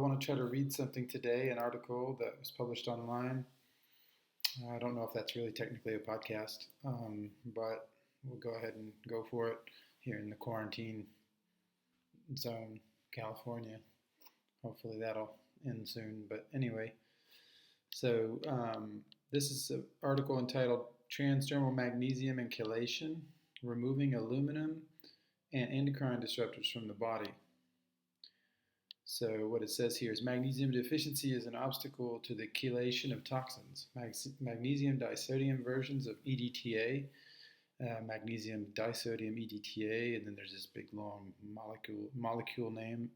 want to try to read something today, an article that was published online. I don't know if that's really technically a podcast, but we'll go ahead and go for it here in the quarantine zone, California. Hopefully that'll end soon. But anyway, so this is an article entitled Transdermal Magnesium and Chelation, Removing Aluminum and Endocrine Disruptors from the Body. So what it says here is magnesium deficiency is an obstacle to the chelation of toxins. Magnesium disodium versions of EDTA, Magnesium Disodium EDTA, and then there's this big long molecule name.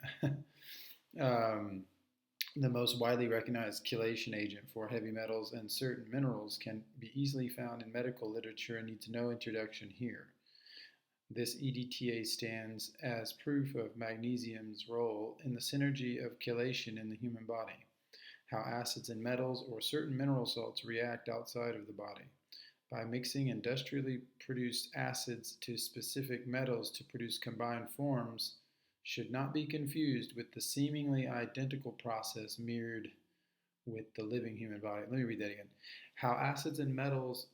The most widely recognized chelation agent for heavy metals and certain minerals can be easily found in medical literature and needs no introduction here. This EDTA stands as proof of magnesium's role in the synergy of chelation in the human body, how acids and metals or certain mineral salts react outside of the body. By mixing industrially produced acids to specific metals to produce combined forms should not be confused with the seemingly identical process mirrored with the living human body. Let me read that again. How acids and metals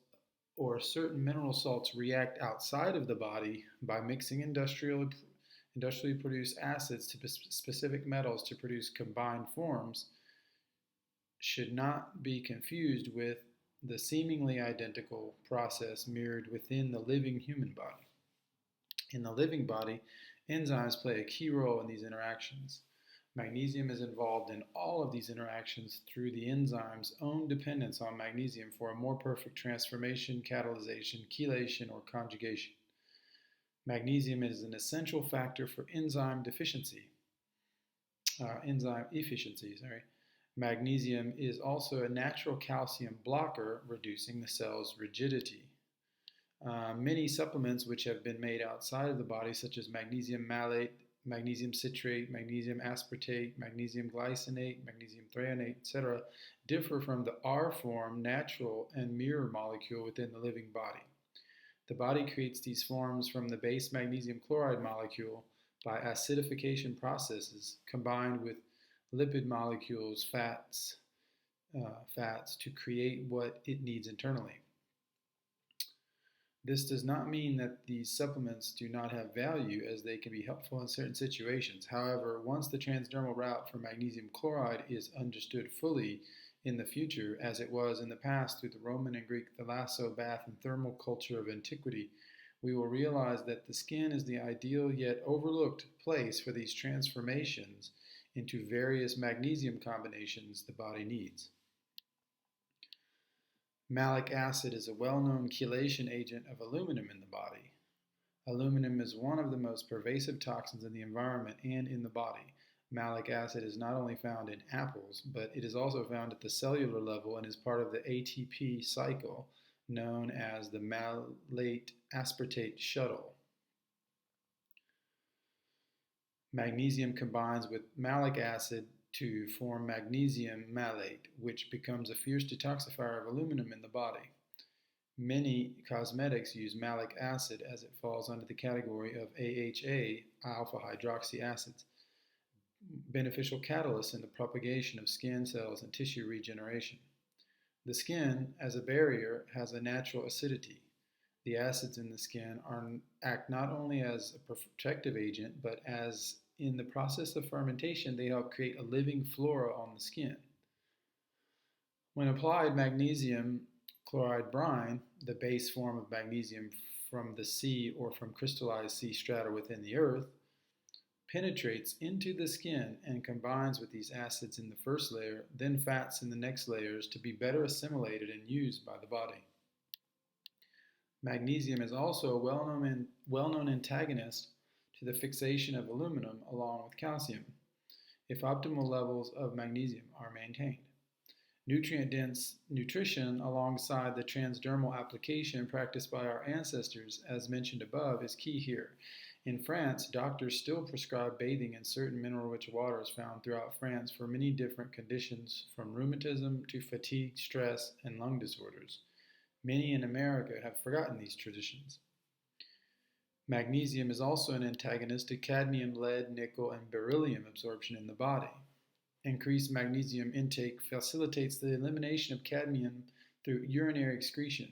or certain mineral salts react outside of the body by mixing industrially produced acids to specific metals to produce combined forms should not be confused with the seemingly identical process mirrored within the living human body. In the living body, enzymes play a key role in these interactions. Magnesium is involved in all of these interactions through the enzyme's own dependence on magnesium for a more perfect transformation, catalyzation, chelation, or conjugation. Magnesium is an essential factor for enzyme efficiency. Magnesium is also a natural calcium blocker, reducing the cell's rigidity. Many supplements which have been made outside of the body, such as magnesium malate, magnesium citrate, magnesium aspartate, magnesium glycinate, magnesium threonate, etc., differ from the R form, natural, and mirror molecule within the living body. The body creates these forms from the base magnesium chloride molecule by acidification processes combined with lipid molecules, fats to create what it needs internally. This does not mean that these supplements do not have value, as they can be helpful in certain situations. However, once the transdermal route for magnesium chloride is understood fully in the future, as it was in the past through the Roman and Greek thalasso, bath, and thermal culture of antiquity, we will realize that the skin is the ideal yet overlooked place for these transformations into various magnesium combinations the body needs. Malic acid is a well-known chelation agent of aluminum in the body. Aluminum is one of the most pervasive toxins in the environment and in the body. Malic acid is not only found in apples, but it is also found at the cellular level and is part of the ATP cycle, known as the malate aspartate shuttle. Magnesium combines with malic acid to form magnesium malate, which becomes a fierce detoxifier of aluminum in the body. Many cosmetics use malic acid as it falls under the category of AHA, alpha hydroxy acids, beneficial catalysts in the propagation of skin cells and tissue regeneration. The skin, as a barrier, has a natural acidity. The acids in the skin act not only as a protective agent, but as in the process of fermentation, they help create a living flora on the skin. When applied, magnesium chloride brine, the base form of magnesium from the sea or from crystallized sea strata within the earth, penetrates into the skin and combines with these acids in the first layer, then fats in the next layers to be better assimilated and used by the body. Magnesium is also a well-known antagonist to the fixation of aluminum along with calcium, if optimal levels of magnesium are maintained. Nutrient-dense nutrition alongside the transdermal application practiced by our ancestors, as mentioned above, is key here. In France, doctors still prescribe bathing in certain mineral-rich waters found throughout France for many different conditions, from rheumatism to fatigue, stress, and lung disorders. Many in America have forgotten these traditions. Magnesium is also an antagonist to cadmium, lead, nickel, and beryllium absorption in the body. Increased magnesium intake facilitates the elimination of cadmium through urinary excretion.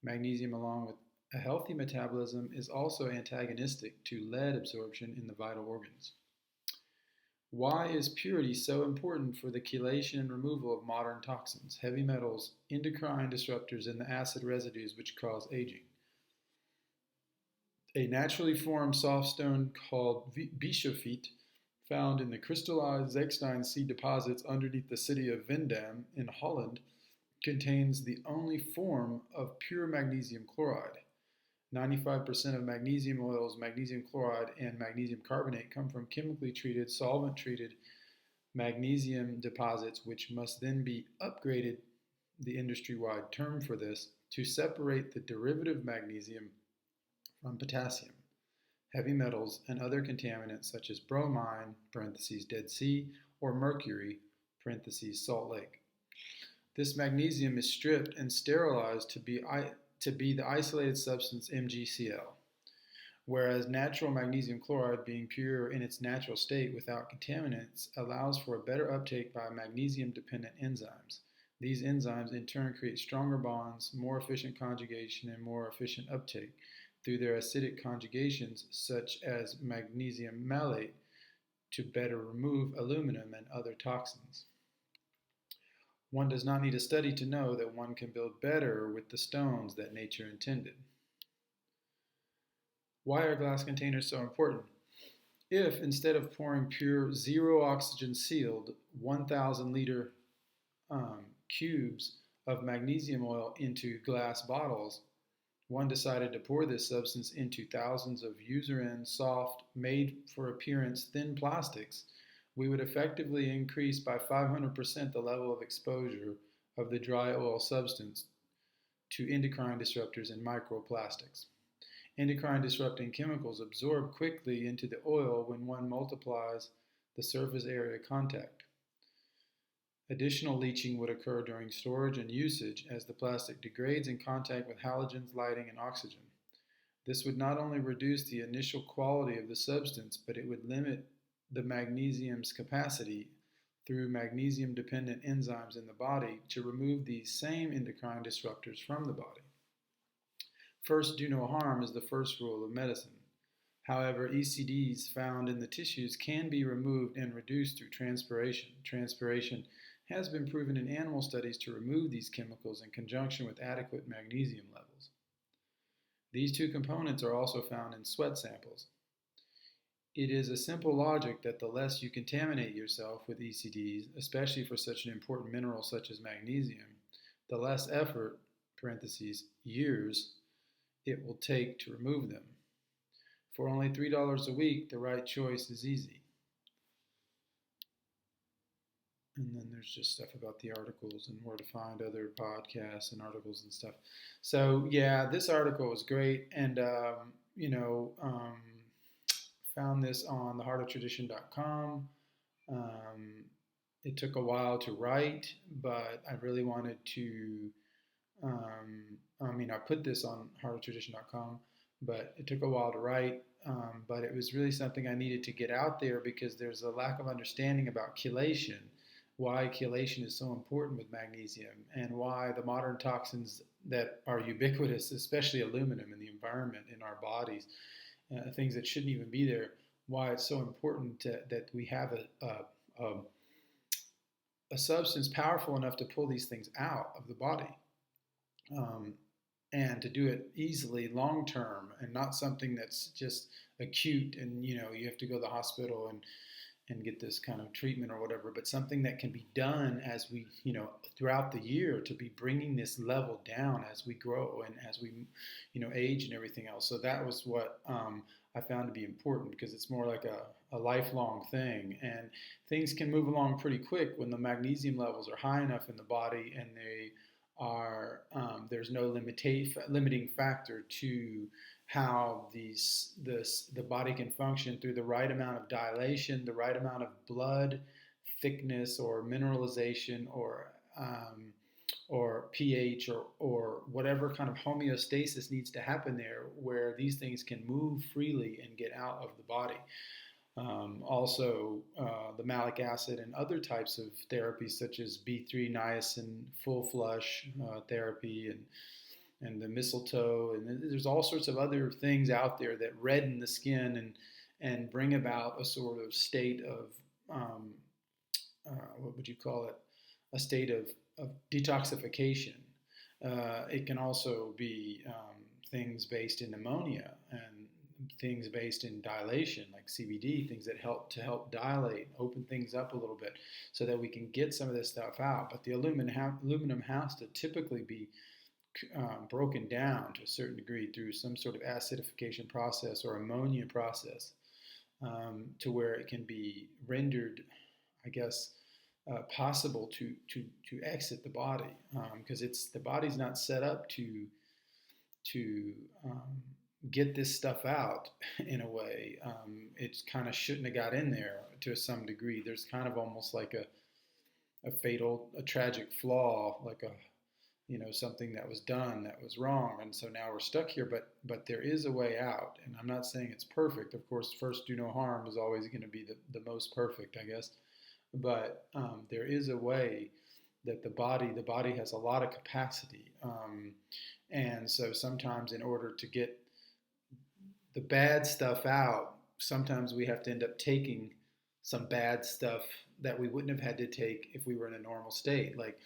Magnesium, along with a healthy metabolism, is also antagonistic to lead absorption in the vital organs. Why is purity so important for the chelation and removal of modern toxins, heavy metals, endocrine disruptors, and the acid residues which cause aging? A naturally formed soft stone called bischofite, found in the crystallized zechstein seed deposits underneath the city of Veendam in Holland, contains the only form of pure magnesium chloride. 95% of magnesium oils, magnesium chloride, and magnesium carbonate come from chemically treated, solvent-treated magnesium deposits, which must then be upgraded, the industry-wide term for this, to separate the derivative magnesium from potassium, heavy metals, and other contaminants such as bromine, parentheses Dead Sea, or mercury, parentheses Salt Lake. This magnesium is stripped and sterilized to be the isolated substance MgCl, whereas natural magnesium chloride, being pure in its natural state without contaminants, allows for a better uptake by magnesium-dependent enzymes. These enzymes in turn create stronger bonds, more efficient conjugation, and more efficient uptake through their acidic conjugations, such as magnesium malate, to better remove aluminum and other toxins. One does not need a study to know that one can build better with the stones that nature intended. Why are glass containers so important? If, instead of pouring pure, zero oxygen sealed 1,000 liter cubes of magnesium oil into glass bottles, one decided to pour this substance into thousands of user-end, soft, made for appearance thin plastics, we would effectively increase by 500% the level of exposure of the dry oil substance to endocrine disruptors and microplastics. Endocrine disrupting chemicals absorb quickly into the oil when one multiplies the surface area contact. Additional leaching would occur during storage and usage as the plastic degrades in contact with halogens, lighting, and oxygen. This would not only reduce the initial quality of the substance, but it would limit the magnesium's capacity through magnesium-dependent enzymes in the body to remove these same endocrine disruptors from the body. First, do no harm is the first rule of medicine. However, ECDs found in the tissues can be removed and reduced through transpiration. Transpiration has been proven in animal studies to remove these chemicals in conjunction with adequate magnesium levels. These two components are also found in sweat samples. It is a simple logic that the less you contaminate yourself with ECDs, especially for such an important mineral such as magnesium, the less effort, parentheses, years, it will take to remove them. For only $3 a week, the right choice is easy. And then there's just stuff about the articles and where to find other podcasts and articles and stuff. So yeah, this article was great, and found this on theheartoftradition.com. It took a while to write, but I really wanted to. I put this on heartoftradition.com, but it took a while to write. But it was really something I needed to get out there because there's a lack of understanding about chelation, why chelation is so important with magnesium, and why the modern toxins that are ubiquitous, especially aluminum in the environment, in our bodies, things that shouldn't even be there, why it's so important that we have a substance powerful enough to pull these things out of the body. And to do it easily long term and not something that's just acute and you have to go to the hospital and get this kind of treatment or whatever, but something that can be done as we throughout the year to be bringing this level down as we grow and as we age and everything else. So that was what I found to be important, because it's more like a lifelong thing, and things can move along pretty quick when the magnesium levels are high enough in the body and they are there's no limiting factor to how the body can function through the right amount of dilation, the right amount of blood thickness or mineralization or pH or whatever kind of homeostasis needs to happen there, where these things can move freely and get out of the body. Also, the malic acid and other types of therapies such as B3 niacin full flush therapy and the mistletoe, and there's all sorts of other things out there that redden the skin and bring about a sort of state of what would you call it? A state of detoxification. It can also be things based in ammonia and things based in dilation, like CBD, things that help dilate, open things up a little bit, so that we can get some of this stuff out. But the aluminum has to typically be broken down to a certain degree through some sort of acidification process or ammonia process, to where it can be rendered, I guess, possible to exit the body, because the body's not set up to get this stuff out in a way. It kind of shouldn't have got in there to some degree. There's kind of almost like a tragic flaw, like something that was done that was wrong, and so now we're stuck here. But there is a way out, and I'm not saying it's perfect. Of course, first do no harm is always going to be the most perfect, I guess. But there is a way that the body has a lot of capacity, and so sometimes in order to get the bad stuff out, sometimes we have to end up taking some bad stuff that we wouldn't have had to take if we were in a normal state. Like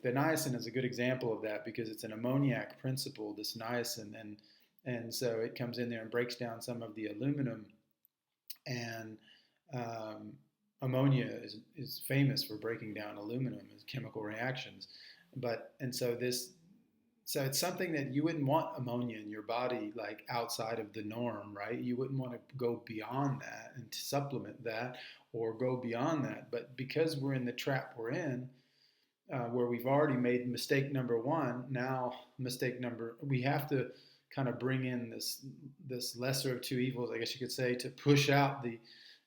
the niacin is a good example of that, because it's an ammoniac principle, this niacin, and so it comes in there and breaks down some of the aluminum, and ammonia is famous for breaking down aluminum as chemical reactions. So it's something that you wouldn't want ammonia in your body, like outside of the norm, right? You wouldn't want to go beyond that and to supplement that or go beyond that. But because we're in the trap we're in, where we've already made mistake number one, now we have to kind of bring in this lesser of two evils, I guess you could say, to push out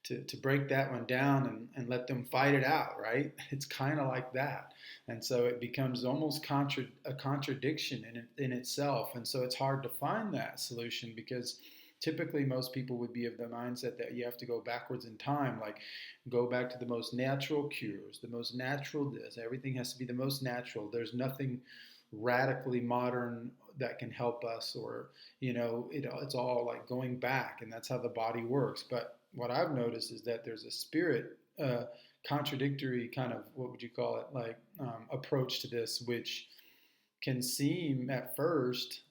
to break that one down and let them fight it out, right? It's kind of like that. And so it becomes almost a contradiction in itself. And so it's hard to find that solution, because typically most people would be of the mindset that you have to go backwards in time, like go back to the most natural cures, the most natural this. Everything has to be the most natural. There's nothing radically modern that can help us, or it's all like going back, and that's how the body works. But what I've noticed is that there's a spirit contradictory kind of, what would you call it, like approach to this, which can seem at first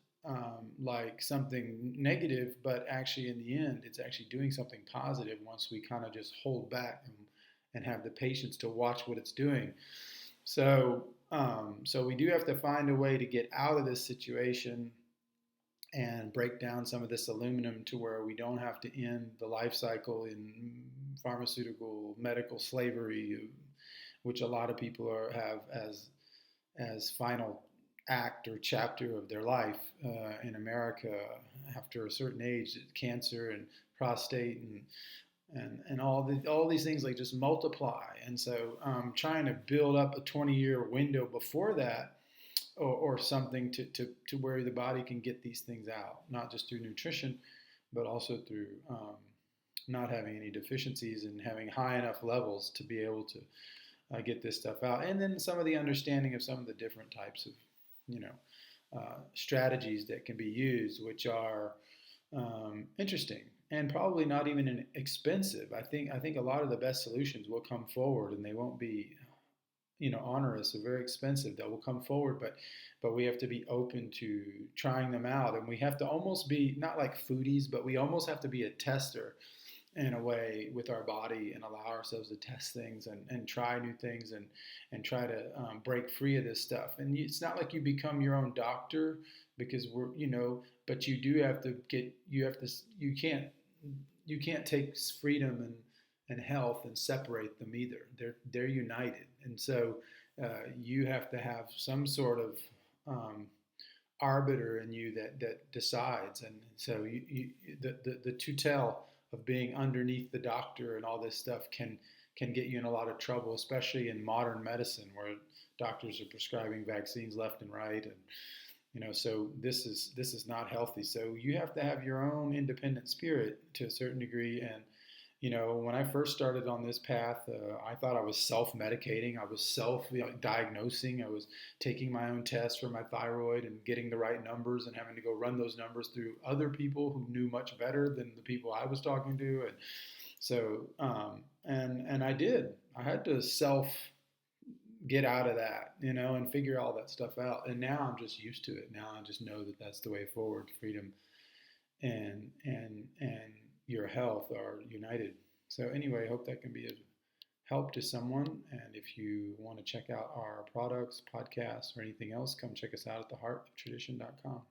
like something negative, but actually in the end it's actually doing something positive once we kind of just hold back and have the patience to watch what it's doing. So we do have to find a way to get out of this situation and break down some of this aluminum to where we don't have to end the life cycle in pharmaceutical medical slavery, which a lot of people have as final act or chapter of their life in America after a certain age. Cancer and prostate and all these things like just multiply. And so trying to build up a 20-year window before that, or something to where the body can get these things out, not just through nutrition, but also through not having any deficiencies and having high enough levels to be able to get this stuff out. And then some of the understanding of some of the different types of strategies that can be used, which are interesting and probably not even expensive. I think a lot of the best solutions will come forward, and they won't be onerous or very expensive. That will come forward, but we have to be open to trying them out, and we have to almost be not like foodies, but we almost have to be a tester in a way with our body and allow ourselves to test things and try new things and try to break free of this stuff. And it's not like you become your own doctor, because but you do have to you can't take freedom and health and separate them either. They're united, and so you have to have some sort of arbiter in you that decides. And so the tutelle of being underneath the doctor and all this stuff can get you in a lot of trouble, especially in modern medicine, where doctors are prescribing vaccines left and right, and so this is not healthy. So you have to have your own independent spirit to a certain degree, When I first started on this path, I thought I was self-medicating. I was self-diagnosing. I was taking my own tests for my thyroid and getting the right numbers and having to go run those numbers through other people who knew much better than the people I was talking to. And so, and I did. I had to self get out of that, and figure all that stuff out. And now I'm just used to it. Now I just know that that's the way forward. Freedom and your health are united. So anyway, I hope that can be of help to someone. And if you want to check out our products, podcasts, or anything else, come check us out at theheartoftradition.com.